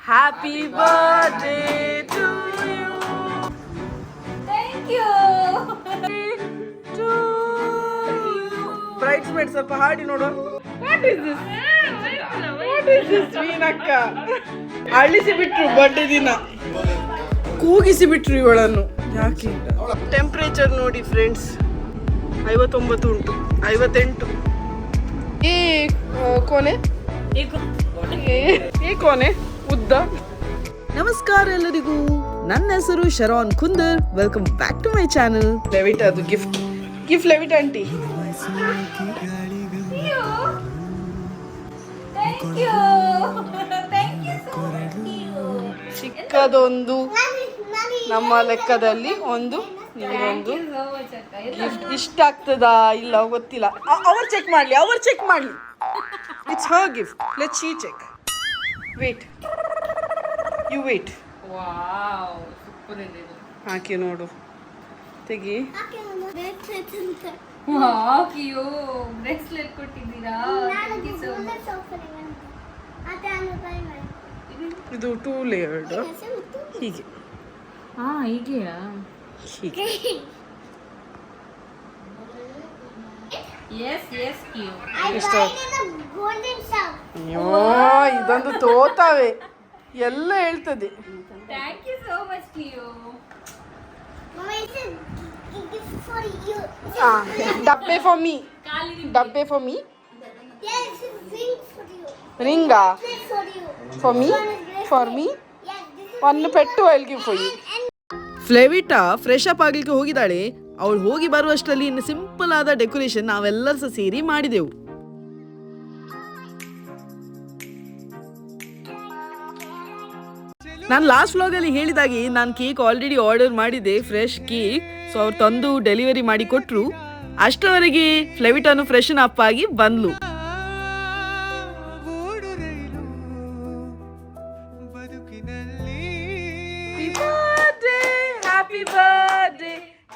Happy birthday to you. Thank you. To you. Bridesmaids ಸ್ವಲ್ಪ ಹಾಡಿ ನೋಡು. What is this? What is this ವೀನಕ್ಕ? ಅಳಿಸಿ ಬಿಟ್ರು ಬರ್ಡೇ ದಿನ. ಕೂಗಿಸಿ ಬಿಟ್ರು ಇವಳನ್ನು. ಯಾಕೆ? ಟೆಂಪರೇಚರ್ ನೋಡಿ ಫ್ರೆಂಡ್ಸ್. 59 ಉಂಟು. 58. ಈ ಕೋಣೆ? ಈ ಕೋಣೆ ಉದ್ದ. ನಮಸ್ಕಾರ ಎಲ್ಲರಿಗೂ, ನನ್ನ ಹೆಸರು Sharon Kundar. Welcome back to my channel. ಲೆವಿಟ್ ಅದು ಗಿಫ್ಟ್ ಲೆವಿಟ್ ಆಂಟಿ. ಚಿಕ್ಕದೊಂದು ನಮ್ಮ ಲೆಕ್ಕದಲ್ಲಿ ಒಂದು ನಿಮಗೊಂದು ಗಿಫ್ಟ್ ಇಷ್ಟ ಆಗ್ತದಾ ಇಲ್ಲ ಗೊತ್ತಿಲ್ಲ. ಅವ್ರು ಚೆಕ್ ಮಾಡ್ಲಿ. It's her gift. Let's she check. Wait. You wait. Wow, super ಇದೆ ಇದು. ಹಾಕಿ ನೋಡು, ತೆಗಿ. ವಾವ್, ಕ್ಯೂ ಬ್ರೇಸ್ಲೆಟ್ ಕೊಟ್ಟಿದ್ದೀರಾ. ಇದು 2 ಲೇಯರ್ಡ್. ಹೀಗೆ ಹೀಗೆಯಾ? ಹೀಗೆ. ಎಸ್ ಕ್ಯೂ. ಅಯ್ಯೋ, ಇದೊಂದು ತೋತಾವೆ ಎಲ್ಲ ಹೇಳ್ತದೆ. ಥ್ಯಾಂಕ್ ಯು ಸೋ ಮಚ್ ಕ್ಯೂ. ಡಬ್ಬೆ ಫಾರ್ ಮೀ. ರಿಂಗಾ ಫಾರ್ ಮೀ. ಒಂದು ಪೆಟ್ಟು I'll give for you. Flavita fresh up ಆಗ್ಲಿಕ್ಕೆ ಹೋಗಿದ್ದಾಳೆ. ಅವಳು ಹೋಗಿ ಬರುವಷ್ಟರಲ್ಲಿ ಇನ್ನು ಸಿಂಪಲ್ ಆದ ಡೆಕೋರೇಷನ್ ನಾವೆಲ್ಲರೂ ಸಹ ಸೇರಿ ಮಾಡಿದೆವು. ನಾನು ಲಾಸ್ಟ್ ವ್ಲಾಗಲ್ಲಿ ಹೇಳಿದಾಗೆ ನಾನು ಕೇಕ್ ಆಲ್ರೆಡಿ ಆರ್ಡರ್ ಮಾಡಿದೆ, ಫ್ರೆಶ್ ಕೇಕ್. ಸೊ ಅವ್ರು ತಂದು ಡೆಲಿವರಿ ಮಾಡಿ ಕೊಟ್ಟರು. ಅಷ್ಟರವರೆಗೆ ಫ್ಲೆವಿಟಾನು ಫ್ರೆಶನ್ ಅಪ್ ಆಗಿ ಬಂದ್ಲು.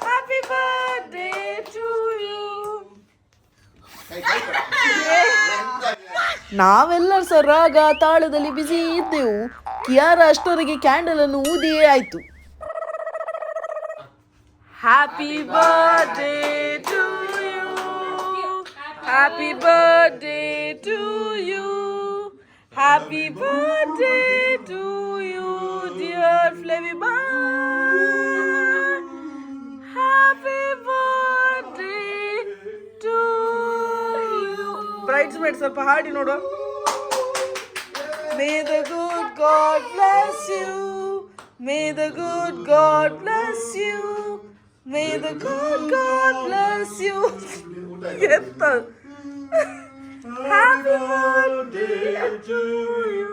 Happy birthday to you. ನಾವೆಲ್ಲರೂ ಸಹ ರಾಗ ತಾಳದಲ್ಲಿ ಬಿಸಿ ಇದ್ದೆವು. ಕಿಯಾರ ಅಷ್ಟೊರೆಗೆ ಕ್ಯಾಂಡಲ್ ಅನ್ನು ಊದಿಯೇ ಆಯ್ತು. Happy birthday to you. Happy birthday to you. Happy birthday to you dear Flavita. Happy birthday to you. Bridesmaids ಸ್ವಲ್ಪ ಹಾಡಿ ನೋಡು. May the good God bless you. May the good God bless you. May the good God bless you. ಎಂತ? Happy birthday to you.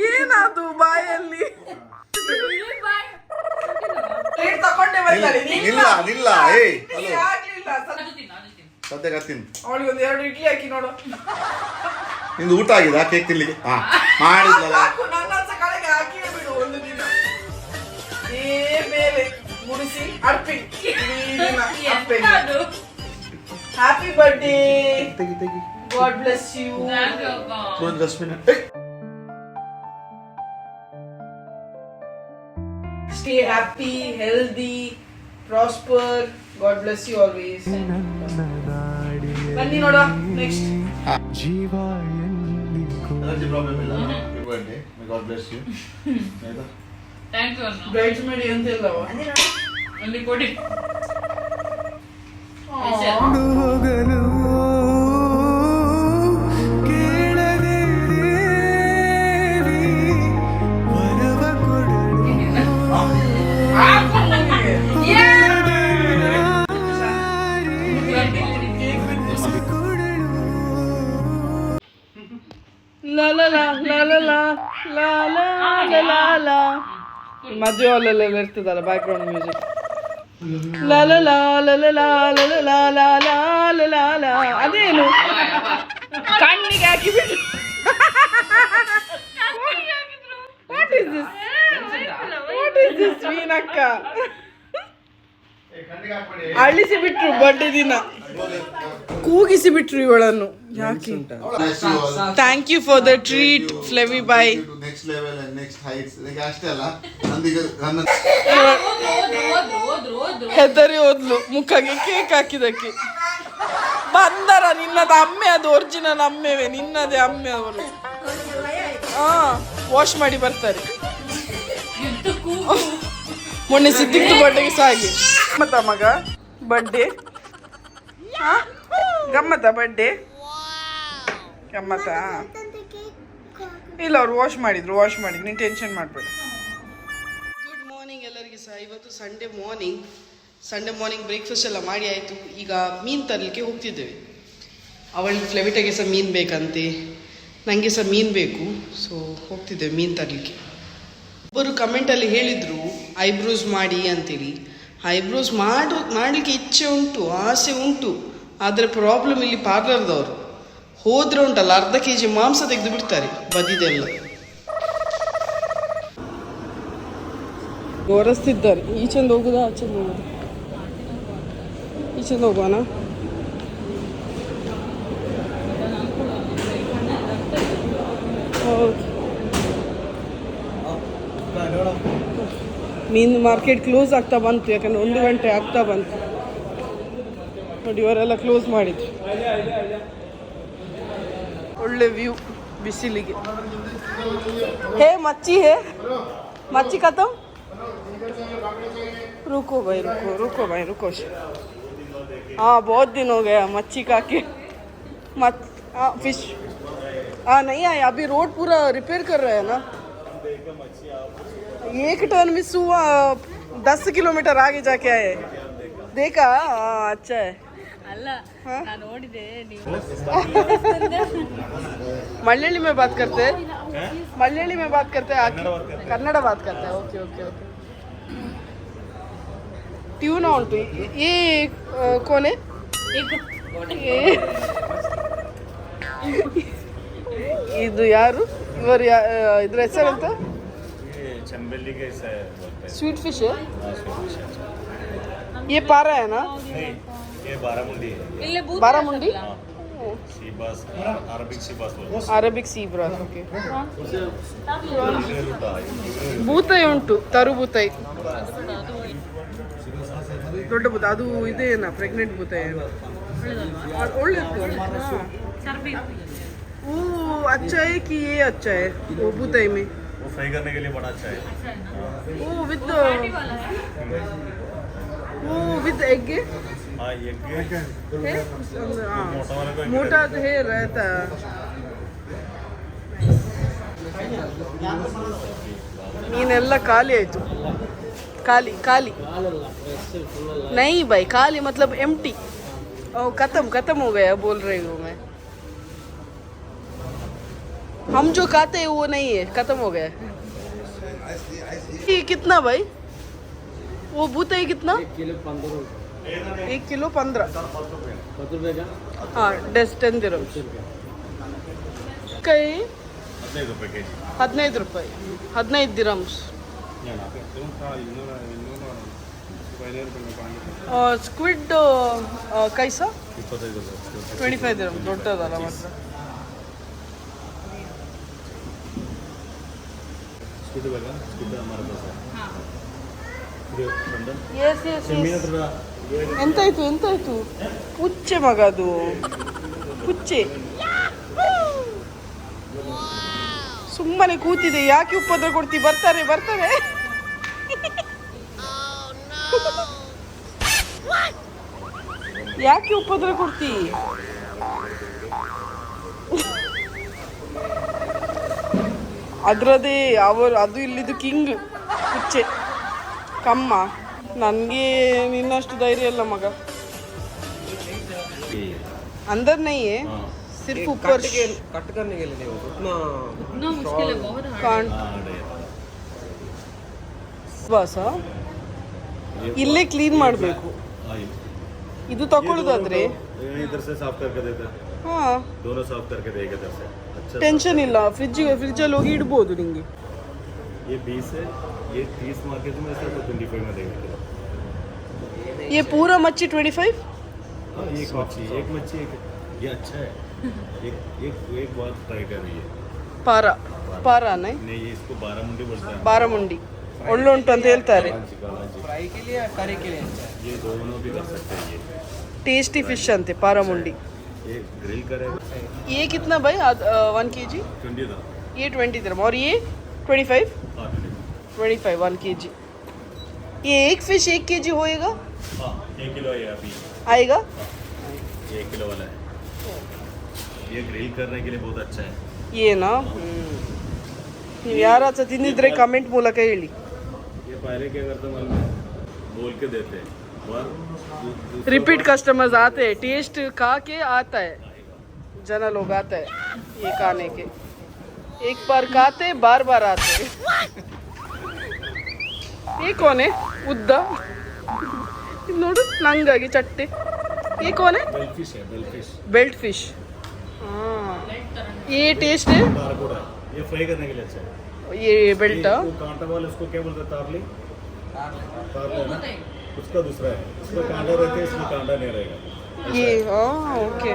ಏನದು ಬಾಯಲ್ಲಿ? ನಿಲ್ಲ ಸದ್ಯಕ್ಕೆ ತಿನ್ನು. ಅವಳಿಗೆ ಒಂದು 2 ಇಡ್ಲಿ ಹಾಕಿ ನೋಡು. ನಿಂದು ಊಟ ಆಗಿದೆ ಕೇಕ್ ತಿನ್ಲಿಕ್ಕೆ? ಮಾಡಿದ್ಲಲ್ಲ. ಕಡೆಗೆ ಹಾಕಿ ಬಿಡು ಒಂದು ದಿನ. ಮೇಲೆ ಮುಡಿಸಿ ಅರ್ಪಿ. Happy birthday. ತೆಗಿ. God bless you. Stay happy, healthy, prosper. God bless you always. ಬನ್ನಿ ನೋಡುವ ನೆಕ್ಸ್ಟ್. Energy problem ಇಲ್ಲ. Happy birthday. May God bless you. ಆಯ್ತಾ? Thank you. ಬ್ರೈಡ್ಸ್ಮೇಡ್ ಅಂತ ಇಲ್ಲವ? ಅಲ್ಲಿ ಕೊಡಿ. ಮದುವೆ ಹಾಲಲ್ಲೆಲ್ಲ ಇರ್ತದಲ್ಲ ಬ್ಯಾಕ್ಗ್ರೌಂಡ್ ಮ್ಯೂಸಿಕ್. ಅದೇನು ಕಣ್ಣಿಗೆ ಹಾಕಿಬಿಟ್ಟು. ವಾಟ್ ಇಸ್ ದಿಸ್ ವೀನಕ್ಕ? ಅಳಿಸಿ ಬಿಟ್ರು ಬರ್ಡೇ ದಿನ. ಕೂಗಿಸಿ ಬಿಟ್ರು ಇವಳನ್ನು. ಯಾಕೆ? Thank you for the treat ಫ್ಲೆವಿ ಬಾಯ್. Next level and next heights ಈಗ ಅಷ್ಟೇ ಅಲ್ಲ ನಂದೀಗ ನನ್ನ ಹೆದರಿ ಹೋದ್ಲು ಮುಖಕ್ಕೆ ಕೇಕ್ ಹಾಕಿದಕ್ಕೆ. ಬಂದರ ನಿನ್ನದ ಅಮ್ಮೆ, ಅದು ಒರಿಜಿನಲ್ ಅಮ್ಮೆವೇ, ನಿನ್ನದೇ ಅಮ್ಮೆ ಅವರು. ಹಾ, ವಾಶ್ ಮಾಡಿ ಬರ್ತಾರೆ. ಮೊನ್ನೆ ಸಿದ್ದಿಕ್ತು ಬರ್ಡೇಗೆ ಸಾಗಿ ಗಮ್ಮತ್ತ ಮಗ ಬರ್ಡೇ. ಗಮ್ಮತ್ತ ಬರ್ಡೇ ಗಮ್ಮತ್ತ. ಇಲ್ಲ ಅವ್ರು ವಾಶ್ ಮಾಡಿದ್ರು ನೀನು ಟೆನ್ಷನ್ ಮಾಡಬೇಡ. ಗುಡ್ ಮಾರ್ನಿಂಗ್ ಎಲ್ಲರಿಗೆ ಸಹ. ಇವತ್ತು ಸಂಡೇ ಮಾರ್ನಿಂಗ್ ಬ್ರೇಕ್ಫಾಸ್ಟ್ ಎಲ್ಲ ಮಾಡಿ ಆಯಿತು. ಈಗ ಮೀನು ತರಲಿಕ್ಕೆ ಹೋಗ್ತಿದ್ದೇವೆ. ಅವಳಿಗೆ ಫ್ಲೆವಿಟಾಗೆ ಸಹ ಮೀನು ಬೇಕಂತೆ, ನನಗೆ ಸಹ ಮೀನು ಬೇಕು. ಸೊ ಹೋಗ್ತಿದ್ದೇವೆ ಮೀನು ತರಲಿಕ್ಕೆ. ಒಬ್ಬರು ಕಮೆಂಟಲ್ಲಿ ಹೇಳಿದರು ಐಬ್ರೋಸ್ ಮಾಡಿ ಅಂತೇಳಿ. ಐಬ್ರೋಸ್ ಮಾಡಲಿಕ್ಕೆ ಇಚ್ಛೆ ಉಂಟು, ಆಸೆ ಉಂಟು. ಆದರೆ ಪ್ರಾಬ್ಲಮ್ ಇಲ್ಲಿ ಪಾರ್ಲರ್ದವರು ಹೋದ್ರೆ ಉಂಟಲ್ಲ ಅರ್ಧ kg ಮಾಂಸ ತೆಗೆದು ಬಿಡ್ತಾರೆ ಬದಿದೆಲ್ಲ. ಒರೆಸ್ತಿದ್ದಾರೆ. ಈಚೆಂದ ಹೋಗುದಾ ಆಚೆಂದ ಹೋಗುದು? ಈಚೆಂದ ಹೋಗೋಣ. ಮೀನು ಮಾರ್ಕೆಟ್ ಕ್ಲೋಸ್ ಆಗ್ತಾ ಬಂತು, ಯಾಕಂದ್ರೆ 1 ಗಂಟೆ ಆಗ್ತಾ ಬಂತು. ನೋಡಿ ಇವರೆಲ್ಲ ಕ್ಲೋಸ್ ಮಾಡಿದ್ರು. ಒಳ್ಳೆ ವ್ಯೂ ಬಿಸಿಲಿಗೆ. ಹೇ ಮಚ್ಚಿ ಖತಮ್. रुको भाई रुको. हाँ बहुत दिन हो गया मच्छी खा के. फिश नहीं आया अभी. रोड पूरा रिपेयर कर रहे हैं ना. 1 टर्न मिस हुआ, 10 किलोमीटर आगे जाके आए. देखा? अच्छा है. मलयाली में बात करते हैं. कन्नड़ बात करते हैं. ओके. ट्यूना उंटु. ये कौन है? ಇದು ಯಾರು? ಇವರು ಇದ್ರ ಹೆಸರಂತ? स्वीट फिश है. ये पारा है ना? ये बारामुंडी है. बारामुंडी? सीबास, ಅರಬಿಕ್ ಸಿ ಬ್ರಾಸ್. ಓಕೆ. ಬೂತೈ ಉಂಟು, ತರು ಬೂತೈ, ದೊಡ್ಡ ಬೂತ. ಅದು ಇದೇನಾ ಪ್ರೆಗ್ನೆಂಟ್ ಬೂತೈ? ಒಳ್ಳೆ वो अच्छा है कि ये अच्छा है? वो बूतई में वो फ्राई करने के लिए बड़ा अच्छा है. वो विद एग है. हाँ एग है. मोटा है रहता. मीनेಲ್ಲ ಖಾಲಿ ಆಯಿತು. खाली नहीं भाई, खाली मतलब एम्प्टी. खत्म हो गया बोल रही हूँ मैं. हम जो खाते हैं वो नहीं है, खत्म हो गया. ये कितना भाई? वो बूतई कितना? 1 किलो 15. हाँ 10 दिरम्स. कई 15 ರೂಪಾಯಿ. 15 ದಿರಮ್ಸ್. ಸ್ಕ್ವಿಡ್ ಕೈಸಾ? 25 ದಿರಮ್. ದೊಡ್ಡದಲ್ಲ ಮಾತ್ರ. ಎಂತಾಯ್ತು? ಪುಚ್ಚೆ ಮಗ, ಅದು ಪುಚ್ಚೆ. ಸುಮ್ಮನೆ ಕೂತಿದೆ, ಯಾಕೆ ಉಪದ್ರ ಕೊಡ್ತಿ? ಬರ್ತಾರೆ. ಯಾಕೆ ಉಪದ್ರ ಕೊಡ್ತಿ? ಅದರದೇ ಅದು ಇಲ್ಲಿದು ಕಿಂಗ್ ಪುಚ್ಚೆ. ಕಮ್ಮ. ನನಗೆ ನಿನ್ನಷ್ಟು ಧೈರ್ಯ ಇಲ್ಲ ಮಗ. अंदर नहीं है, सिर्फ ऊपर. कट करने के लिए उतना मुश्किल है, बहुत कांट. ಬಸ ಇಲ್ಲೇ ಕ್ಲೀನ್ ಮಾಡಬೇಕು. ಇದು ತಗೊಳ್ಳೋದಾದ್ರೆ इधर से साफ करके देते हैं. ಹಾಂ, दोनों साफ करके देगा इधर से. अच्छा ಟೆನ್ಷನ್ ಇಲ್ಲ. ಫ್ರಿಜ್ಜಲ್ಲಿ ಹೋಗಿ ಇಡ್ಬೋದು ನಿಮಗೆ. ये 20 है, ये 30 मार्केट में से 25 में देंगे. ये पूरा मच्छी 25. हाँ एक मच्छी ये अच्छा है. एक बार ट्राई कर रही है. ಪಾರಾನೆ नहीं ये इसको 12 मुंडी बोलते हैं। ಬಾರಮುಂಡಿ ಒಳ್ಳೆ ಉಂಟು ಅಂತ ಹೇಳ್ತಾರೆ. फ्राई के लिए करी के लिए अच्छा है। ये दोनों भी कर सकते हैं। ಟೇಸ್ಟಿ ಫಿಶ್ ಅಂತೆ ಪಾರಮುಂಡಿ. ये ग्रिल करेगा ये कितना भाई 1 kg? 20 था। ये 20 dirham और ये 25? हाँ 25 1 kg. ये एक फिश 1 kg होएगा? हाँ 1 किलो है अभी। आएगा? ये 1 किलो वाला है। ये ग्रिल करने के लिए बहुत अच्छा है। ಏನಾ ನೀವು ಯಾರಾದ್ರೂ ತಿಂದಿದ್ರೆ ಕಮೆಂಟ್ ಮೂಲಕ ಹೇಳಿ. ये पहले क्या करते हैं मालूम है? बोल के देते हैं रिपीट कस्टमर्स आते हैं, टेस्ट खा के आता है, जना लोग आता है ये खाने के. एक बार खाते बार बार आते हैं. ये कौन है उद्द नोಡು ನಂಗಾಗಿ ಚಟ್ಟೆ. ये कौन है? बेलफिश है बेलफिश। Belt fish. हाँ ये टेस्ट है. बारकोड है। ये फ्राई करने के लिए अच्छा है। ये बेल्ट ये कांटा वाला उसको क्या बोलते हैं? तारली तारली ना? उसका दूसरा है। उसमें कांटा रहते हैं, इसमें कांटा नहीं रहेगा। ये हाँ ओके.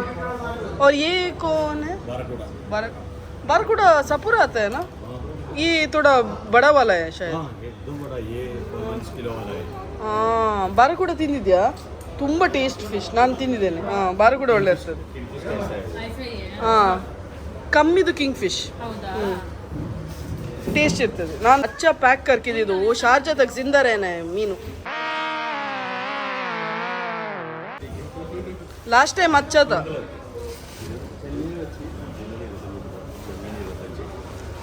और ये कौन है? बारकोड बारकोड़ा सपूरा आता है ना? ये थोड़ा बड़ा वाला है शायद. हाँ एकदम बड़ा। ये 1 किलो वाला है। ಹಾಂ ಬಾರಕೂಡ ತಿಂದಿದ್ಯಾ? ತುಂಬ ಟೇಸ್ಟ್ ಫಿಶ್ ನಾನು ತಿಂದಿದ್ದೇನೆ. ಹಾಂ ಬಾರಕೂಡ ಒಳ್ಳೆ ಇರ್ತದೆ. ಹಾಂ ಕಮ್ಮಿದು ಕಿಂಗ್ ಫಿಶ್ ಟೇಸ್ಟ್ ಇರ್ತದೆ. ನಾನು अच्छा पैक करके दे दो, वो शारजा तक जिंदा रहना है मीनू. लास्ट टाइम अच्छा था.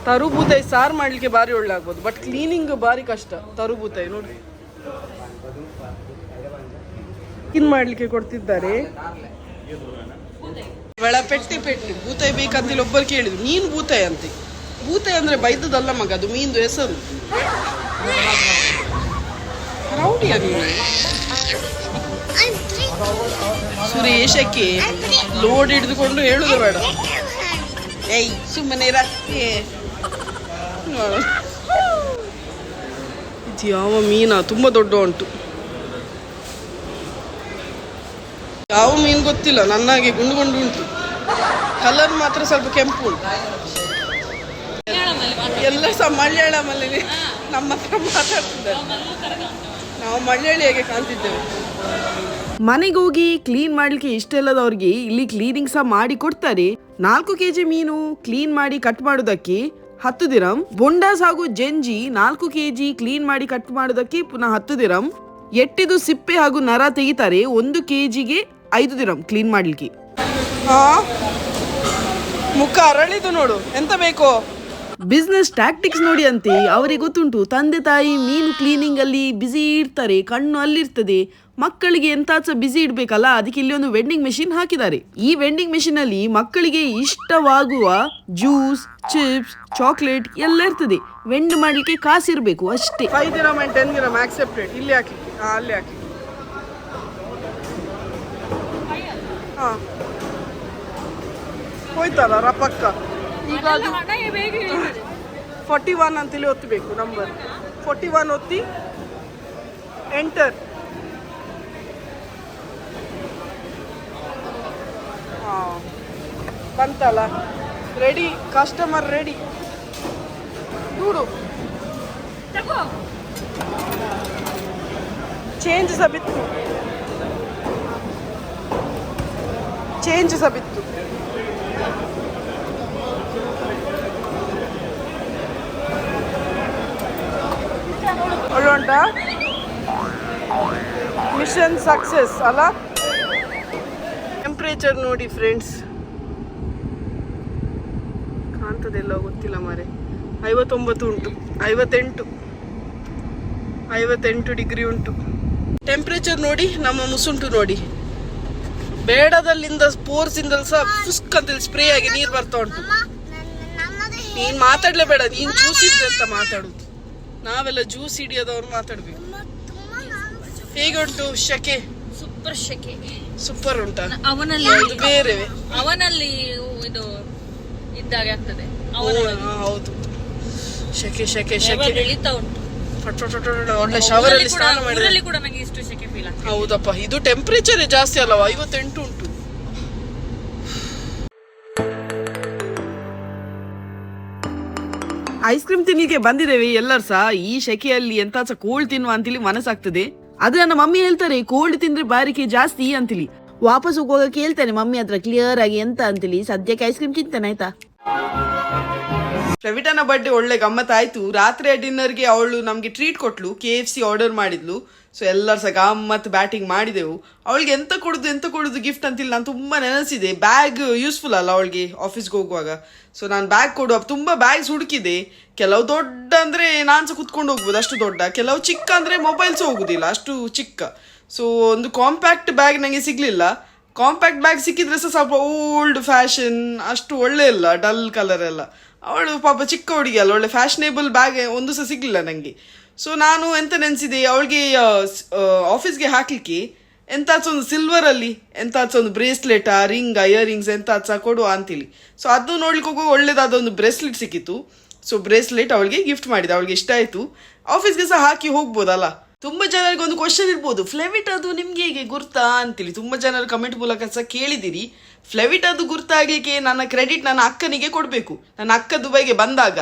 ತರುಬೂತಾಯಿ ಸಾರು ಮಾಡಲಿಕ್ಕೆ ಭಾರಿ ಒಳ್ಳೆ ಆಗ್ಬೋದು, ಬಟ್ ಕ್ಲೀನಿಂಗ್ ಭಾರಿ ಕಷ್ಟ. ತರುಬೂತಾಯಿ ನೋಡಿ ಕ್ಲೀನ್ ಮಾಡಲಿಕ್ಕೆ ಕೊಡ್ತಿದ್ದಾರೆ. ಬೆಳ ಪೆಟ್ಟಿ ಬೂತಾಯಿ ಬೇಕಂತೇಳಿ ಒಬ್ಬರು ಕೇಳಿದ್ರು. ನೀನು ಬೂತಾಯಿ ಅಂತೆ. ಬೂತಾಯಿ ಅಂದ್ರೆ ಬೈದದಲ್ಲ ಮಗ, ಅದು ಮೀನ್ದು ಹೆಸರು. ರೌಡಿಯ ನೀನು ಸುರೇಶಕ್ಕೆ ಲೋಡ್ ಹಿಡಿದುಕೊಂಡು ಹೇಳುದು ಬೇಡ. ಏಯ್ ಸುಮ್ಮನೆ ಇದು ಯಾವ ಮೀನಾ? ತುಂಬ ದೊಡ್ಡ ಉಂಟು. ಯಾವ ಮೀನು ಗೊತ್ತಿಲ್ಲ, ನನ್ನಾಗೆ ಗುಂಡು ಗುಂಡು ಉಂಟು. ಕಲರ್ ಮಾತ್ರ ಸ್ವಲ್ಪ ಕೆಂಪು ಉಂಟು. ಎಲ್ಲ ಸಹ ಮಲಯಾಳಮಲ್ಲಿ ನಮ್ಮ ಹತ್ರ ಮಾತಾಡ್ತಿದ್ದಾರೆ. ನಾವು ಮಲಯಾಳಿಯಾಗೆ ಕಾಣ್ತಿದ್ದೇವೆ. ಮನೆಗೆ ಹೋಗಿ ಕ್ಲೀನ್ ಮಾಡ್ಲಿಕ್ಕೆ ಇಷ್ಟ ಇಲ್ಲದವ್ರಿಗೆ ಇಲ್ಲಿ ಕ್ಲೀನಿಂಗ್ ಸಹ ಮಾಡಿ ಕೊಡ್ತಾರೆ. 4 kg ಮೀನು ಕ್ಲೀನ್ ಮಾಡಿ ಕಟ್ ಮಾಡೋದಕ್ಕೆ 10 ದಿರಂ. ಬೊಂಡಾಸ್ ಹಾಗೂ ಜೆಂಜಿ 4 kg ಕ್ಲೀನ್ ಮಾಡಿ ಕಟ್ ಮಾಡೋದಕ್ಕೆ ಪುನಃ 10 ದಿರಂ. ಎಟ್ಟಿದು ಸಿಪ್ಪೆ ಹಾಗೂ ನರ ತೆಗಿತಾರೆ. 1 kgಗೆ 5 ದಿರಂ ಕ್ಲೀನ್ ಮಾಡ್ಲಿಕ್ಕೆ. ಹಾ ಮುಖ ಅರಳಿದು ನೋಡು, ಎಂತ ಬೇಕೋ. ಬಿಸ್ನೆಸ್ ಟ್ಯಾಕ್ಟಿಕ್ಸ್ ನೋಡಿ ಅಂತೆ. ಅವರಿಗೆ ಗೊತ್ತುಂಟು, ತಂದೆ ತಾಯಿ ಮೀನು ಕ್ಲೀನಿಂಗ್ ಅಲ್ಲಿ ಬಿಸಿ ಇರ್ತಾರೆ, ಕಣ್ಣು ಅಲ್ಲಿರ್ತದೆ. ಮಕ್ಕಳಿಗೆ ಎಂತಾದ್ರೂ ಬಿಸಿ ಇಡಬೇಕಲ್ಲ, ಅದಕ್ಕೆ ಇಲ್ಲಿ ಒಂದು ವೆಂಡಿಂಗ್ ಮೆಷಿನ್ ಹಾಕಿದ್ದಾರೆ. ಈ ವೆಂಡಿಂಗ್ ಮೆಷಿನ್ ಅಲ್ಲಿ ಮಕ್ಕಳಿಗೆ ಇಷ್ಟವಾಗುವ ಜ್ಯೂಸ್, ಚಿಪ್ಸ್, ಚಾಕ್ಲೇಟ್ ಎಲ್ಲ ಇರ್ತದೆ. ವೆಂಡ್ ಮಾಡ್ಲಿಕ್ಕೆ ಕಾಸಿರ್ಬೇಕು ಅಷ್ಟೇ. 5 dirham and 10 dirham accepted. ಇಲ್ಲಿ ಹಾಕಿ, ಅಲ್ಲಿ ಹಾಕಿ. ಹಾ ಹೋಯ್ತಲ್ಲ ರಪಕ್ಕ. ಈಗ 41 ಅಂತೇಳಿ ಒತ್ತಬೇಕು. ನಂಬರ್ 41 ಒತ್ತಿ ಎಂಟರ್. ಹಾಂ ಬಂತಲ್ಲ, ರೆಡಿ. Customer ready. ನೋಡು ಚೇಂಜ್ ಸಹ ಬಿತ್ತು, ಚೇಂಜ್ ಸಹ ಬಿತ್ತು. ಒಳ್ಳೆ ಉಂಟಾ? ಮಿಷನ್ ಸಕ್ಸಸ್ ಅಲ್ಲ? ಟೆಂಪ್ರೇಚರ್ ನೋಡಿ ಫ್ರೆಂಡ್ಸ್, ಕಾಣ್ತದೆಲ್ಲ ಗೊತ್ತಿಲ್ಲ ಮಾರೆ. 59 ಉಂಟು, 58 ಡಿಗ್ರಿ ಉಂಟು. ಟೆಂಪ್ರೇಚರ್ ನೋಡಿ, ನಮ್ಮ ಮುಸುಂಟು ನೋಡಿ. ಬೇಡದಲ್ಲಿಂದ ಸ್ಪೋರ್ಸಿಂದಲೂ ಸಹ ಫುಸ್ಕ್ ಅಂತೇಳಿ ಸ್ಪ್ರೇ ಆಗಿ ನೀರು ಬರ್ತಾ ಉಂಟು. ನೀನು ಮಾತಾಡ್ಲೇಬೇಡ, ನೀನು ಜ್ಯೂಸ್ ಇದ್ರೆ ಅಂತ ಮಾತಾಡುದು. ನಾವೆಲ್ಲ ಜ್ಯೂಸ್ ಹಿಡಿಯೋದವ್ರು ಮಾತಾಡ್ಬೇಕು. ಹೇಗೆ ಉಂಟು ಶಕೆ? ಸೂಪರ್ ಶೆಕೆ. ಸೂಪರ್ ಉಂಟಾ? ಅವನಲ್ಲಿ ಇದು ಬೇರೆ ಅವನಲ್ಲಿ ಇದು ಇದ್ದಾಗೆ ಆಗ್ತದೆ. ಹೌದು, ಶಕೆ ಶಕೆ ಶಕೆ ಇಳಿತಾ ಉಂಟು. ಒಳ್ಳೆ ಶವರ್ ಅಲ್ಲಿ ಸ್ನಾನ ಮಾಡಿದ್ರೆ ಕೂಡ ನನಗೆ ಇಷ್ಟು ಶೆಕೆ ಫೀಲ್ ಆಗ್ತದೆ. ಹೌದಪ್ಪ, ಇದು ಟೆಂಪರೇಚರ್ ಜಾಸ್ತಿ ಅಲ್ಲವಾ? 58 ಉಂಟು. ಐಸ್ ಕ್ರೀಮ್ ತಿನ್ಲಿಕ್ಕೆ ಬಂದಿದ್ದೇವೆ ಎಲ್ಲರೂ ಸಹ. ಈ ಶೆಕೆಯಲ್ಲಿ ಎಂತ ಸಹ ಕೋಲ್ಡ್ ತಿನ್ನುವ ಅಂತೇಳಿ ಮನಸ್ಸಾಗ್ತದೆ. ಆದ್ರೆ ನನ್ನ ಮಮ್ಮಿ ಹೇಳ್ತಾರೆ ಕೋಲ್ಡ್ ತಿಂದ್ರೆ ಬಾರಿಕೆ ಜಾಸ್ತಿ ಅಂತೇಳಿ. ವಾಪಸ್ ಹೋಗುವಾಗ ಕೇಳ್ತೇನೆ ಮಮ್ಮಿ ಹತ್ರ ಕ್ಲಿಯರ್ ಆಗಿ ಎಂತ ಅಂತೇಳಿ. ಸದ್ಯಕ್ಕೆ ಐಸ್ ಕ್ರೀಮ್ ತಿಂತೇನೆ ಆಯ್ತಾ. ಫ್ಲೆವಿಟಾನ ಬರ್ಡೇ ಒಳ್ಳೆ ಗಮ್ಮತ್ತಾಯ್ತು. ರಾತ್ರಿ ಡಿನ್ನರ್ಗೆ ಅವಳು ನಮಗೆ ಟ್ರೀಟ್ ಕೊಟ್ಲು, KFC ಆರ್ಡರ್ ಮಾಡಿದ್ಲು. ಸೊ ಎಲ್ಲರೂ ಸಹ ಗಮ್ಮತ್ತು ಬ್ಯಾಟಿಂಗ್ ಮಾಡಿದೆವು. ಅವಳಿಗೆ ಎಂತ ಕೊಡುದು ಗಿಫ್ಟ್ ಅಂತೇಳಿ ನಾನು ತುಂಬ ನೆನೆಸಿದೆ. ಬ್ಯಾಗ್ ಯೂಸ್ಫುಲ್ ಅಲ್ಲ ಅವಳಿಗೆ ಆಫೀಸ್ಗೆ ಹೋಗುವಾಗ. ಸೊ ನಾನು ಬ್ಯಾಗ್ ಕೊಡುವ ತುಂಬ ಬ್ಯಾಗ್ಸ್ ಹುಡುಕಿದೆ. ಕೆಲವು ದೊಡ್ಡ ಅಂದರೆ ನಾನು ಸಹ ಕುತ್ಕೊಂಡು ಹೋಗ್ಬೋದು ಅಷ್ಟು ದೊಡ್ಡ, ಕೆಲವು ಚಿಕ್ಕ ಅಂದರೆ ಮೊಬೈಲ್ಸ್ ಹೋಗುದಿಲ್ಲ ಅಷ್ಟು ಚಿಕ್ಕ. ಸೊ ಒಂದು ಕಾಂಪ್ಯಾಕ್ಟ್ ಬ್ಯಾಗ್ ನನಗೆ ಸಿಗಲಿಲ್ಲ. ಕಾಂಪ್ಯಾಕ್ಟ್ ಬ್ಯಾಗ್ ಸಿಕ್ಕಿದ್ರೆ ಸಹ ಸ್ವಲ್ಪ ಓಲ್ಡ್ ಫ್ಯಾಷನ್, ಅಷ್ಟು ಒಳ್ಳೆ ಇಲ್ಲ, ಡಲ್ ಕಲರ್ ಎಲ್ಲ. ಅವಳು ಪಾಪ ಚಿಕ್ಕ ಹುಡುಗಿ ಅಲ್ಲ, ಒಳ್ಳೆ ಫ್ಯಾಷನೇಬಲ್ ಬ್ಯಾಗ್ ಒಂದು ಸಹ ಸಿಗಲಿಲ್ಲ ನನಗೆ. ಸೊ ನಾನು ಎಂತ ನೆನೆಸಿದೆ, ಅವಳಿಗೆ ಆಫೀಸ್ಗೆ ಹಾಕಲಿಕ್ಕೆ ಎಂತಾಚ ಒಂದು ಸಿಲ್ವರಲ್ಲಿ ಎಂತಾಚ ಒಂದು ಬ್ರೇಸ್ಲೆಟಾ, ರಿಂಗ್, ಇಯರಿಂಗ್ಸ್ ಎಂತಾಚ ಕೊಡುವ ಅಂತೇಳಿ. ಸೊ ಅದು ನೋಡ್ಲಿಕ್ಕೆ ಹೋಗುವ ಒಳ್ಳೇದಾದ ಒಂದು ಬ್ರೇಸ್ಲೆಟ್ ಸಿಕ್ಕಿತ್ತು. ಸೊ ಬ್ರೇಸ್ಲೆಟ್ ಅವಳಿಗೆ ಗಿಫ್ಟ್ ಮಾಡಿದೆ, ಅವಳಿಗೆ ಇಷ್ಟ ಆಯಿತು. ಆಫೀಸ್ಗೆ ಸಹ ಹಾಕಿ ಹೋಗ್ಬೋದಲ್ಲ. ತುಂಬ ಜನರಿಗೆ ಒಂದು ಕ್ವಶನ್ ಇರ್ಬೋದು, ಫ್ಲೆವಿಟ್ ಅದು ನಿಮ್ಗೆ ಹೇಗೆ ಗುರ್ತಾ ಅಂತೇಳಿ. ತುಂಬ ಜನರು ಕಮೆಂಟ್ ಮೂಲಕ ಸಹ ಕೇಳಿದಿರಿ. ಫ್ಲೆವಿಟ್ ಅದು ಗುರ್ತಾಗಲಿಕ್ಕೆ ನನ್ನ ಕ್ರೆಡಿಟ್ ನನ್ನ ಅಕ್ಕನಿಗೆ ಕೊಡಬೇಕು. ನನ್ನ ಅಕ್ಕ ದುಬೈಗೆ ಬಂದಾಗ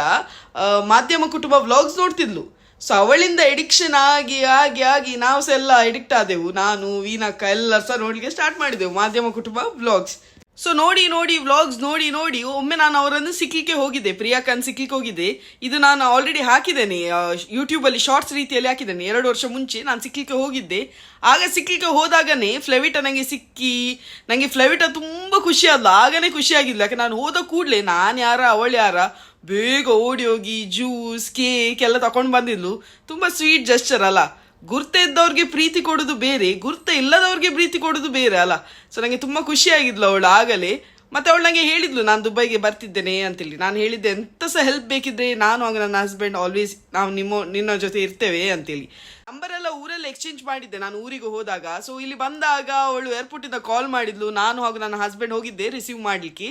ಮಾಧ್ಯಮ ಕುಟುಂಬ ವ್ಲಾಗ್ಸ್ ನೋಡ್ತಿದ್ಲು. ಸೊ ಅವಳಿಂದ ಎಡಿಕ್ಷನ್ ಆಗಿ ಆಗಿ ಆಗಿ ನಾವು ಸಹ ಎಲ್ಲ ಎಡಿಕ್ಟ್ ಆದೆವು. ನಾನು, ವೀನಕ್ಕ ಎಲ್ಲರೂ ಸಹ ನೋಡಲಿಕ್ಕೆ ಸ್ಟಾರ್ಟ್ ಮಾಡಿದೆವು ಮಾಧ್ಯಮ ಕುಟುಂಬ ವ್ಲಾಗ್ಸ್. ಸೊ ನೋಡಿ ವ್ಲಾಗ್ಸ್ ನೋಡಿ ಒಮ್ಮೆ ನಾನು ಅವರನ್ನು ಸಿಕ್ಲಿಕ್ಕೆ ಹೋಗಿದ್ದೆ, ಪ್ರಿಯಾಕನ್ ಸಿಕ್ಲಿಕ್ಕೆ ಹೋಗಿದ್ದೆ. ಇದು ನಾನು ಆಲ್ರೆಡಿ ಹಾಕಿದ್ದೇನೆ ಯೂಟ್ಯೂಬಲ್ಲಿ, ಶಾರ್ಟ್ಸ್ ರೀತಿಯಲ್ಲಿ ಹಾಕಿದ್ದೇನೆ. 2 ವರ್ಷ ಮುಂಚೆ ನಾನು ಸಿಕ್ಲಿಕ್ಕೆ ಹೋಗಿದ್ದೆ. ಆಗ ಸಿಕ್ಲಿಕ್ಕೆ ಹೋದಾಗನೇ ಫ್ಲೆವಿಟ ನನಗೆ ಸಿಕ್ಕಿ, ನನಗೆ ಫ್ಲೆವಿಟ ತುಂಬ ಖುಷಿ ಆದ್ಲು. ಆಗನೇ ಖುಷಿ ಆಗಿದ್ಲು, ಯಾಕೆ ನಾನು ಹೋದ ಕೂಡಲೇ ನಾನು ಯಾರ ಅವಳು ಯಾರ ಬೇಗ ಓಡಿ ಹೋಗಿ ಜ್ಯೂಸ್, ಕೇಕ್ ಎಲ್ಲ ತಗೊಂಡು ಬಂದಿದ್ಲು. ತುಂಬ ಸ್ವೀಟ್ ಜೆಸ್ಚರ್ ಅಲ್ಲ. ಗುರ್ತ ಇದ್ದವ್ರಿಗೆ ಪ್ರೀತಿ ಕೊಡೋದು ಬೇರೆ, ಗುರ್ತ ಇಲ್ಲದವ್ರಿಗೆ ಪ್ರೀತಿ ಕೊಡೋದು ಬೇರೆ ಅಲ್ಲ. ಸೊ ನನಗೆ ತುಂಬ ಖುಷಿಯಾಗಿದ್ಲು ಅವಳು ಆಗಲೇ. ಮತ್ತು ಅವಳು ನನಗೆ ಹೇಳಿದ್ಲು ನಾನು ದುಬೈಗೆ ಬರ್ತಿದ್ದೇನೆ ಅಂತೇಳಿ. ನಾನು ಹೇಳಿದ್ದೆ ಎಂತ ಸಹ ಹೆಲ್ಪ್ ಬೇಕಿದ್ರೆ ನಾನು ಹಾಗೂ ನನ್ನ ಹಸ್ಬೆಂಡ್ ಆಲ್ವೇಸ್ ನಾವು ನಿನ್ನ ಜೊತೆ ಇರ್ತೇವೆ ಅಂತೇಳಿ. ನಂಬರೆಲ್ಲ ಊರಲ್ಲಿ ಎಕ್ಸ್ಚೇಂಜ್ ಮಾಡಿದ್ದೆ ನಾನು ಊರಿಗೆ ಹೋದಾಗ. ಸೊ ಇಲ್ಲಿ ಬಂದಾಗ ಅವಳು ಏರ್ಪೋರ್ಟಿಂದ ಕಾಲ್ ಮಾಡಿದ್ಲು. ನಾನು ಹಾಗೂ ನನ್ನ ಹಸ್ಬೆಂಡ್ ಹೋಗಿದ್ದೆ ರಿಸೀವ್ ಮಾಡಲಿಕ್ಕೆ.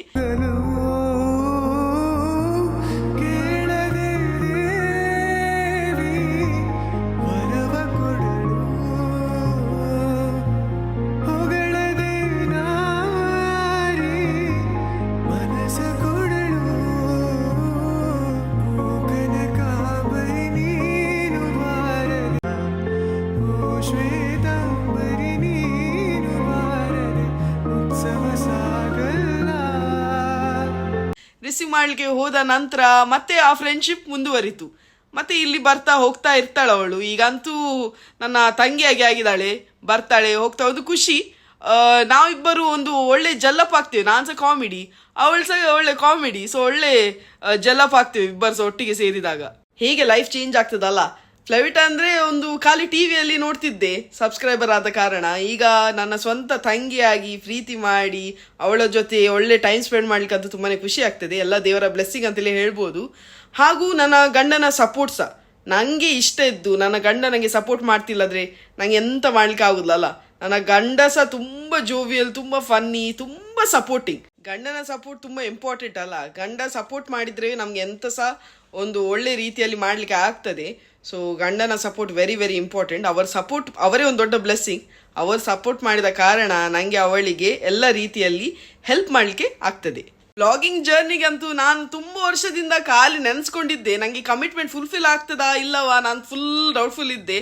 ರಿಸೀವ್ ಮಾಡಲಿಕ್ಕೆ ಹೋದ ನಂತರ ಮತ್ತೆ ಆ ಫ್ರೆಂಡ್ಶಿಪ್ ಮುಂದುವರಿತು. ಮತ್ತೆ ಇಲ್ಲಿ ಬರ್ತಾ ಹೋಗ್ತಾ ಇರ್ತಾಳೆ ಅವಳು. ಈಗಂತೂ ನನ್ನ ತಂಗಿಯಾಗಿ ಆಗಿದ್ದಾಳೆ, ಬರ್ತಾಳೆ ಹೋಗ್ತಾ ಒಂದು ಖುಷಿ. ನಾವಿಬ್ಬರು ಒಂದು ಒಳ್ಳೆ ಜಲ್ಲಪ್ ಆಗ್ತೇವೆ. ನಾನು ಸಹ ಕಾಮಿಡಿ, ಅವಳು ಸಹ ಒಳ್ಳೆ ಕಾಮಿಡಿ. ಸೊ ಒಳ್ಳೆ ಜಲ್ಲಪ್ ಆಗ್ತೇವೆ ಇಬ್ಬರು ಸಹ ಒಟ್ಟಿಗೆ ಸೇರಿದಾಗ. ಹೇಗೆ ಲೈಫ್ ಚೇಂಜ್ ಆಗ್ತದಲ್ಲ. ಫ್ಲೆವಿಟ ಅಂದರೆ ಒಂದು ಖಾಲಿ ಟಿವಿಯಲ್ಲಿ ನೋಡ್ತಿದ್ದೆ ಸಬ್ಸ್ಕ್ರೈಬರ್ ಆದ ಕಾರಣ. ಈಗ ನನ್ನ ಸ್ವಂತ ತಂಗಿಯಾಗಿ ಪ್ರೀತಿ ಮಾಡಿ ಅವಳ ಜೊತೆ ಒಳ್ಳೆ ಟೈಮ್ ಸ್ಪೆಂಡ್ ಮಾಡ್ಲಿಕ್ಕೆ ಅಂತೂ ತುಂಬಾ ಖುಷಿ ಆಗ್ತದೆ. ಎಲ್ಲ ದೇವರ ಬ್ಲೆಸ್ಸಿಂಗ್ ಅಂತಲೇ ಹೇಳ್ಬೋದು. ಹಾಗೂ ನನ್ನ ಗಂಡನ ಸಪೋರ್ಟ್ ಸಹ ನನಗೆ ಇಷ್ಟ ಇದ್ದು ನನ್ನ ಗಂಡ ನನಗೆ ಸಪೋರ್ಟ್ ಮಾಡ್ತಿಲ್ಲದ್ರೆ ನನಗೆ ಎಂತ ಮಾಡ್ಲಿಕ್ಕೆ ಆಗುದಿಲ್ಲ. ನನ್ನ ಗಂಡ ಸಹ ತುಂಬ ಜೋವಿಯಲ್, ತುಂಬ ಫನ್ನಿ, ತುಂಬ ಸಪೋರ್ಟಿಂಗ್. ಗಂಡನ ಸಪೋರ್ಟ್ ತುಂಬ ಇಂಪಾರ್ಟೆಂಟ್ ಅಲ್ಲ. ಗಂಡ ಸಪೋರ್ಟ್ ಮಾಡಿದರೆ ನಮ್ಗೆ ಎಂತ ಸಹ ಒಂದು ಒಳ್ಳೆ ರೀತಿಯಲ್ಲಿ ಮಾಡಲಿಕ್ಕೆ ಆಗ್ತದೆ. ಸೊ ಗಂಡನ ಸಪೋರ್ಟ್ ವೆರಿ ವೆರಿ ಇಂಪಾರ್ಟೆಂಟ್. ಅವರ ಸಪೋರ್ಟ್ ಅವರೇ ಒಂದು ದೊಡ್ಡ ಬ್ಲೆಸ್ಸಿಂಗ್. ಅವರು ಸಪೋರ್ಟ್ ಮಾಡಿದ ಕಾರಣ ನನಗೆ ಅವಳಿಗೆ ಎಲ್ಲ ರೀತಿಯಲ್ಲಿ ಹೆಲ್ಪ್ ಮಾಡಲಿಕ್ಕೆ ಆಗ್ತದೆ. ಬ್ಲಾಗಿಂಗ್ ಜರ್ನಿಗಂತೂ ನಾನು ತುಂಬ ವರ್ಷದಿಂದ ಖಾಲಿ ನೆನೆಸ್ಕೊಂಡಿದ್ದೆ ನನಗೆ ಕಮಿಟ್ಮೆಂಟ್ ಫುಲ್ಫಿಲ್ ಆಗ್ತದಾ ಇಲ್ಲವಾ, ನಾನು ಫುಲ್ ಡೌಟ್ಫುಲ್ ಇದ್ದೆ.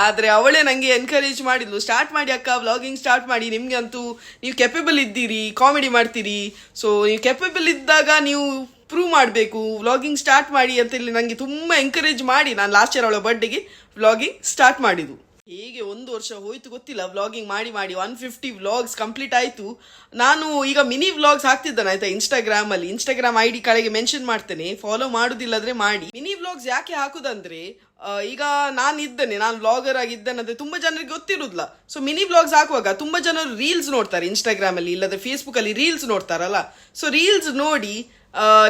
ಆದರೆ ಅವಳೇ ನನಗೆ ಎನ್ಕರೇಜ್ ಮಾಡಿದ್ಲು, ಸ್ಟಾರ್ಟ್ ಮಾಡಿ ಅಕ್ಕ, ವ್ಲಾಗಿಂಗ್ ಸ್ಟಾರ್ಟ್ ಮಾಡಿ, ನಿಮಗೆ ಅಂತೂ ನೀವು ಕೆಪೇಬಲ್ ಇದ್ದೀರಿ, ಕಾಮಿಡಿ ಮಾಡ್ತೀರಿ. ಸೊ ನೀವು ಕೆಪೇಬಲ್ ಇದ್ದಾಗ ನೀವು ಪ್ರೂವ್ ಮಾಡಬೇಕು, ವ್ಲಾಗಿಂಗ್ ಸ್ಟಾರ್ಟ್ ಮಾಡಿ ಅಂತೇಳಿ ನನಗೆ ತುಂಬ ಎಂಕರೇಜ್ ಮಾಡಿ ನಾನು ಲಾಸ್ಟ್ ಇಯರ್ ಅವಳ ಬರ್ಡೇಗೆ ವ್ಲಾಗಿಂಗ್ ಸ್ಟಾರ್ಟ್ ಮಾಡಿದ್ದು. ಹೇಗೆ 1 ವರ್ಷ ಹೋಯ್ತು ಗೊತ್ತಿಲ್ಲ ವ್ಲಾಗಿಂಗ್ ಮಾಡಿ 150 ವ್ಲಾಗ್ಸ್ ಕಂಪ್ಲೀಟ್ ಆಯಿತು. ನಾನು ಈಗ ಮಿನಿ ವ್ಲಾಗ್ಸ್ ಹಾಕ್ತಿದ್ದೇನೆ ಆಯಿತಾ ಇನ್ಸ್ಟಾಗ್ರಾಮಲ್ಲಿ. ಇನ್ಸ್ಟಾಗ್ರಾಮ್ ID ಕೆಳಗೆ ಮೆನ್ಷನ್ ಮಾಡ್ತೇನೆ, ಫಾಲೋ ಮಾಡೋದಿಲ್ಲದ್ರೆ ಮಾಡಿ. ಮಿನಿ ವ್ಲಾಗ್ಸ್ ಯಾಕೆ ಹಾಕೋದಂದ್ರೆ ಈಗ ನಾನು ವ್ಲಾಗರ್ ಆಗಿದ್ದೇನೆ ತುಂಬ ಜನರಿಗೆ ಗೊತ್ತಿರೋದಿಲ್ಲ. ಸೊ ಮಿನಿ ವ್ಲಾಗ್ಸ್ ಹಾಕುವಾಗ ತುಂಬ ಜನರು ರೀಲ್ಸ್ ನೋಡ್ತಾರೆ ಇನ್ಸ್ಟಾಗ್ರಾಮಲ್ಲಿ, ಇಲ್ಲದ್ರೆ ಫೇಸ್ಬುಕ್ಕಲ್ಲಿ ರೀಲ್ಸ್ ನೋಡ್ತಾರಲ್ಲ. ಸೊ ರೀಲ್ಸ್ ನೋಡಿ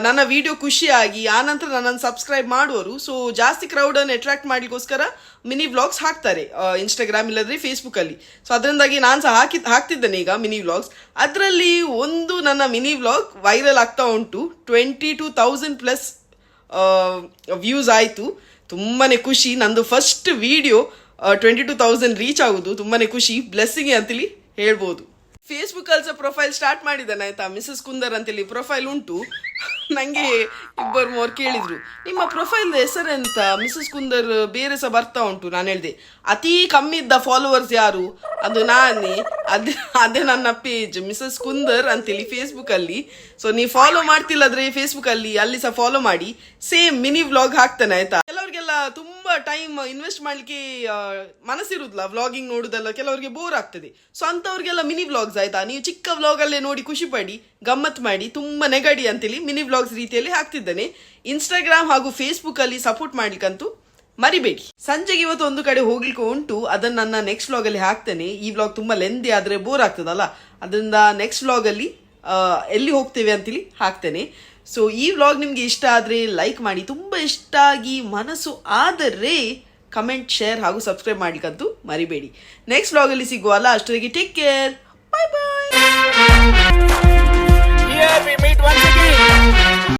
ನನ್ನ ವಿಡಿಯೋ ಖುಷಿಯಾಗಿ ಆನಂತರ ನನ್ನನ್ನು ಸಬ್ಸ್ಕ್ರೈಬ್ ಮಾಡುವರು. ಸೊ ಜಾಸ್ತಿ ಕ್ರೌಡನ್ನು ಅಟ್ರಾಕ್ಟ್ ಮಾಡಲಿಕ್ಕೋಸ್ಕರ ಮಿನಿ ವ್ಲಾಗ್ಸ್ ಹಾಕ್ತಾರೆ ಇನ್ಸ್ಟಾಗ್ರಾಮ್ ಇಲ್ಲದ್ರೆ ಫೇಸ್ಬುಕ್ಕಲ್ಲಿ. ಸೊ ಅದರಿಂದಾಗಿ ನಾನು ಸಹ ಹಾಕ್ತಿದ್ದೇನೆ ಈಗ ಮಿನಿ ವ್ಲಾಗ್ಸ್. ಅದರಲ್ಲಿ ಒಂದು ನನ್ನ ಮಿನಿ ವ್ಲಾಗ್ ವೈರಲ್ ಆಗ್ತಾ ಉಂಟು. 22,000+ ವ್ಯೂಸ್ ಆಯಿತು. ತುಂಬಾ ಖುಷಿ. ನಂದು ಫಸ್ಟ್ ವಿಡಿಯೋ 22,000 ರೀಚ್ ಆಗೋದು ತುಂಬಾ ಖುಷಿ, ಬ್ಲೆಸ್ಸಿಂಗ್ ಅಂತೇಳಿ ಹೇಳ್ಬೋದು. ಫೇಸ್ಬುಕ್ ಅಲ್ಲಿ ಸಹ ಪ್ರೊಫೈಲ್ ಸ್ಟಾರ್ಟ್ ಮಾಡಿದ್ದಾನೆ ಆಯ್ತಾ, ಮಿಸಸ್ ಕುಂದರ್ ಅಂತೇಳಿ ಪ್ರೊಫೈಲ್ ಉಂಟು. ನನಗೆ ಇಬ್ಬರು ಮೂವರು ಕೇಳಿದ್ರು ನಿಮ್ಮ ಪ್ರೊಫೈಲ್ ಹೆಸರೆಂತ, ಮಿಸಸ್ ಕುಂದರ್ ಬೇರೆ ಸಹ ಬರ್ತಾ ಉಂಟು. ನಾನು ಹೇಳಿದೆ ಅತಿ ಕಮ್ಮಿ ಇದ್ದ ಫಾಲೋವರ್ಸ್ ಯಾರು, ಅದು ನಾನೇ, ಅದೇ ನನ್ನ ಪೇಜ್ ಮಿಸಸ್ ಕುಂದರ್ ಅಂತೇಳಿ ಫೇಸ್ಬುಕ್ ಅಲ್ಲಿ. ಸೊ ನೀವು ಫಾಲೋ ಮಾಡ್ತಿಲ್ಲದ್ರೆ ಫೇಸ್ಬುಕ್ ಅಲ್ಲಿ ಸಹ ಫಾಲೋ ಮಾಡಿ. ಸೇಮ್ ಮಿನಿ ವ್ಲಾಗ್ ಹಾಕ್ತಾನೆ ಆಯ್ತಾ. ಕೆಲವರಿಗೆಲ್ಲ ತುಂಬಾ ಟೈಮ್ ಇನ್ವೆಸ್ಟ್ ಮಾಡ್ಲಿಕ್ಕೆ ಮನಸ್ಸಿರುದಿಲ್ಲ ವ್ಲಾಗಿಂಗ್ ನೋಡುದೆಲ್ಲ, ಕೆಲವರಿಗೆ ಬೋರ್ ಆಗ್ತದೆ. ಸೊ ಅಂತವ್ರಿಗೆಲ್ಲ ಮಿನಿ ವ್ಲಾಗ್ಸ್ ಆಯ್ತಾ, ನೀವು ಚಿಕ್ಕ ವ್ಲಾಗ್ ಅಲ್ಲೇ ನೋಡಿ ಖುಷಿ ಪಡಿ, ಗಮ್ಮತ್ ಮಾಡಿ, ತುಂಬಾ ನೆಗಡಿ ಅಂತೇಳಿ ಮಿನಿ ವ್ಲಾಗ್ಸ್ ರೀತಿಯಲ್ಲಿ ಹಾಕ್ತಿದ್ದೇನೆ. ಇನ್ಸ್ಟಾಗ್ರಾಮ್ ಹಾಗೂ ಫೇಸ್ಬುಕ್ ಅಲ್ಲಿ ಸಪೋರ್ಟ್ ಮಾಡ್ಲಿಕ್ಕಂತೂ ಮರಿಬೇಡಿ. ಸಂಜೆಗೆ ಇವತ್ತು ಒಂದು ಕಡೆ ಹೋಗ್ಲಿಕ್ಕೆ ಉಂಟು, ಅದನ್ನ ನನ್ನ ನೆಕ್ಸ್ಟ್ ವ್ಲಾಗ್ ಅಲ್ಲಿ ಹಾಕ್ತೇನೆ. ಈ ವ್ಲಾಗ್ ತುಂಬಾ ಲೆಂದಿ ಆದ್ರೆ ಬೋರ್ ಆಗ್ತದಲ್ಲ, ಅದರಿಂದ ನೆಕ್ಸ್ಟ್ ವ್ಲಾಗ್ ಅಲ್ಲಿ ಎಲ್ಲಿ ಹೋಗ್ತೇವೆ ಅಂತೇಳಿ ಹಾಕ್ತೇನೆ. ಸೊ ಈ ವ್ಲಾಗ್ ನಿಮ್ಗೆ ಇಷ್ಟ ಆದ್ರೆ ಲೈಕ್ ಮಾಡಿ, ತುಂಬಾ ಇಷ್ಟ ಆಗಿ ಮನಸ್ಸು ಆದರೆ ಕಮೆಂಟ್, ಶೇರ್ ಹಾಗೂ ಸಬ್ಸ್ಕ್ರೈಬ್ ಮಾಡ್ಲಿಕ್ಕಂತೂ ಮರಿಬೇಡಿ. ನೆಕ್ಸ್ಟ್ ವ್ಲಾಗ್ ಅಲ್ಲಿ ಸಿಗುವಲ್ಲ, ಅಷ್ಟೊತ್ತಿಗೆ take care, bye bye. Here we meet once again.